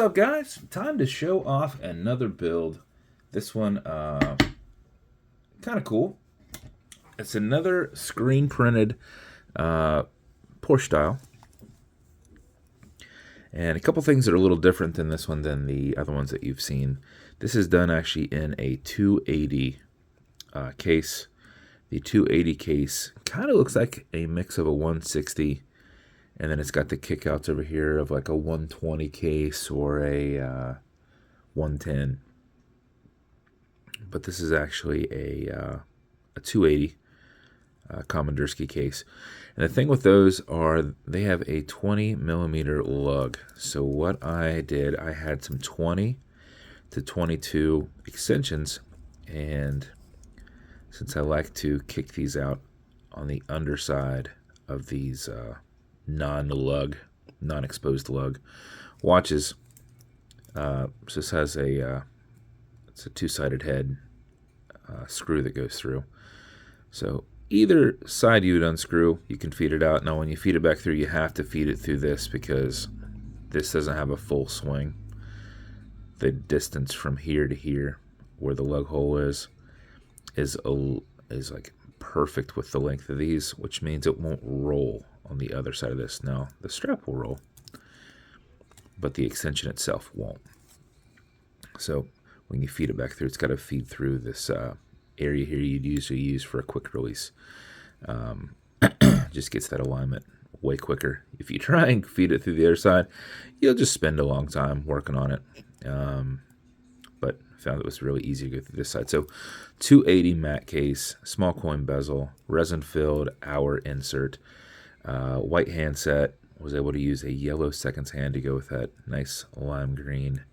up, guys? Time to show off another build. This one, kind of cool. It's another screen printed Porsche style. And a couple things that are a little different than this one than the other ones that you've seen. This is done actually in a 280 case. The 280 case kind of looks like a mix of a 160, and then it's got the kickouts over here of like a 120 case or a 110. But this is actually a 280 Commandersky case. And the thing with those are they have a 20 millimeter lug. So what I did, I had some 20 to 22 extensions, and since I like to kick these out on the underside of these non-exposed lug watches, so this has it's a two-sided head screw that goes through. So either side you would unscrew, you can feed it out. Now when you feed it back through, you have to feed it through this because this doesn't have a full swing. The distance from here to here, where the lug hole is like perfect with the length of these, which means it won't roll on the other side of this. Now the strap will roll, but the extension itself won't. So when you feed it back through, it's got to feed through this area here you'd usually use for a quick release. Just gets that alignment way quicker. If you try and feed it through the other side, you'll just spend a long time working on it. But I found it was really easy to go through this side. So 280 matte case, small coin bezel, resin filled hour insert, white handset. Was able to use a yellow seconds hand to go with that nice lime green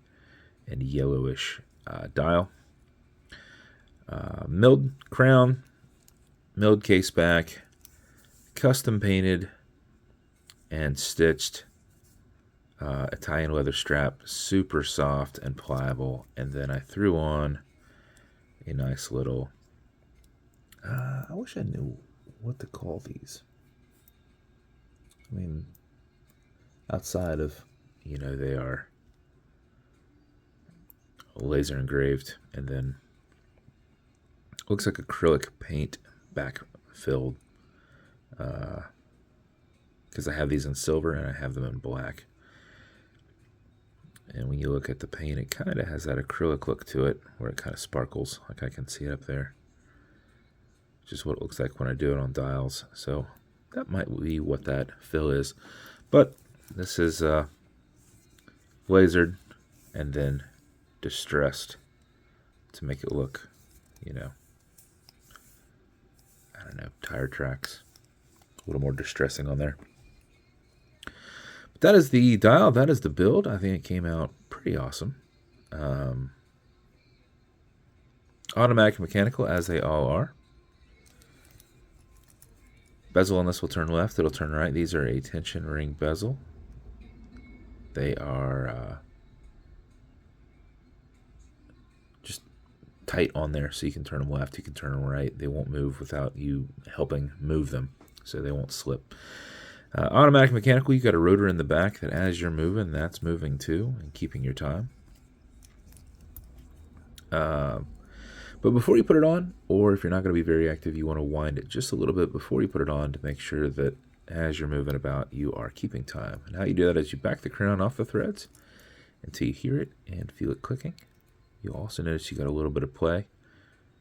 and yellowish dial. Milled crown, milled case back, custom painted and stitched Italian leather strap, super soft and pliable. And then I threw on a nice little, I wish I knew what to call these. I mean, outside of, they are laser engraved, and then looks like acrylic paint back filled, because I have these in silver and I have them in black. And when you look at the paint, it kind of has that acrylic look to it, where it kind of sparkles, like I can see it up there. Just what it looks like when I do it on dials. So that might be what that fill is. But this is lasered and then distressed to make it look, I don't know, tire tracks. A little more distressing on there. But that is the dial. That is the build. I think it came out pretty awesome. Automatic and mechanical, as they all are. Bezel on this will turn left. It'll turn right. These are a tension ring bezel. They are just tight on there, so you can turn them left, you can turn them right. They won't move without you helping move them, so they won't slip. Automatic mechanical, you got a rotor in the back that as you're moving, that's moving too and keeping your time. But before you put it on, or if you're not going to be very active, you want to wind it just a little bit before you put it on to make sure that as you're moving about, you are keeping time. And how you do that is you back the crown off the threads until you hear it and feel it clicking. You'll also notice you got a little bit of play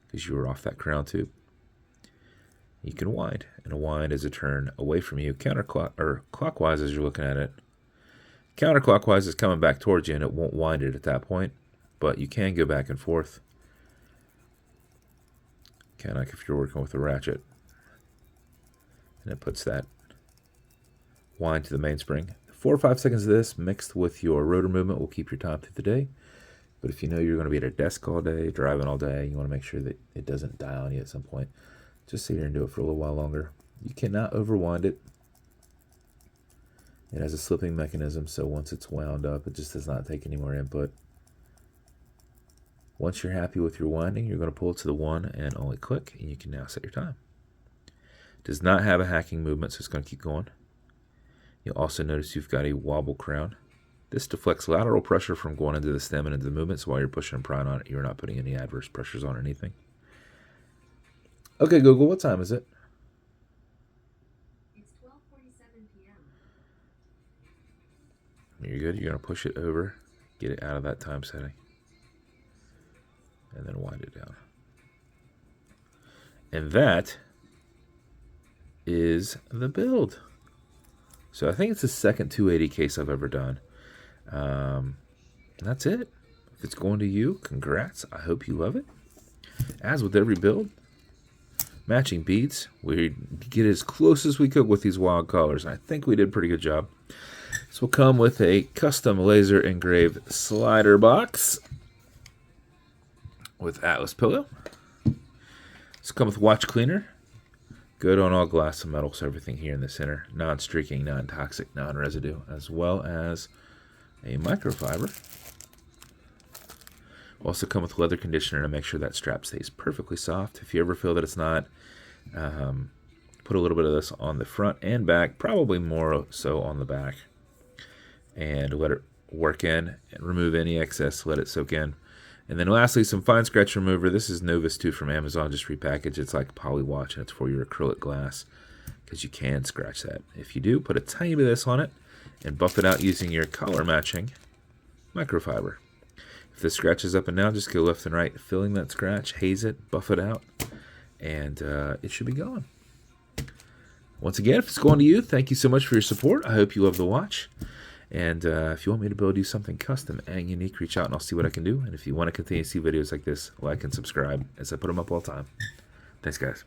because you were off that crown tube. You can wind, and a wind is a turn away from you, clockwise as you're looking at it. Counterclockwise is coming back towards you, and it won't wind it at that point, but you can go back and forth, kind of like if you're working with a ratchet. And it puts that wind to the mainspring. 4 or 5 seconds of this mixed with your rotor movement will keep your time through the day. But if you know you're going to be at a desk all day, driving all day, you want to make sure that it doesn't die on you at some point, just sit here and do it for a little while longer. You cannot overwind it. It has a slipping mechanism, so once it's wound up, it just does not take any more input. Once you're happy with your winding, you're going to pull it to the one and only click, and you can now set your time. It does not have a hacking movement, so it's going to keep going. You'll also notice you've got a wobble crown. This deflects lateral pressure from going into the stem and into the movement, so while you're pushing and prying on it, you're not putting any adverse pressures on anything. Okay, Google, what time is it? It's 12:47 p.m. You're good. You're going to push it over, get it out of that time setting, and then wind it down. And that is the build. So I think it's the second 280 case I've ever done. That's it. If it's going to you, congrats. I hope you love it. As with every build, matching beads. We get as close as we could with these wild colors. I think we did a pretty good job. This will come with a custom laser engraved slider box with Atlas pillow. This will come with watch cleaner. Good on all glass and metal, so everything here in the center. Non-streaking, non-toxic, non-residue, as well as a microfiber. Will also come with leather conditioner to make sure that strap stays perfectly soft. If you ever feel that it's not, put a little bit of this on the front and back, probably more so on the back, and let it work in and remove any excess, let it soak in. And then lastly, some fine scratch remover. This is Novus 2 from Amazon, just repackaged. It's like poly watch, and it's for your acrylic glass because you can scratch that. If you do, put a tiny bit of this on it and buff it out using your color matching microfiber. If this scratches up and down, just go left and right, filling that scratch, haze it, buff it out, and it should be gone. Once again, if it's going to you, thank you so much for your support. I hope you love the watch. And if you want me to build you something custom and unique, reach out and I'll see what I can do. And if you want to continue to see videos like this, like and subscribe as I put them up all the time. Thanks, guys.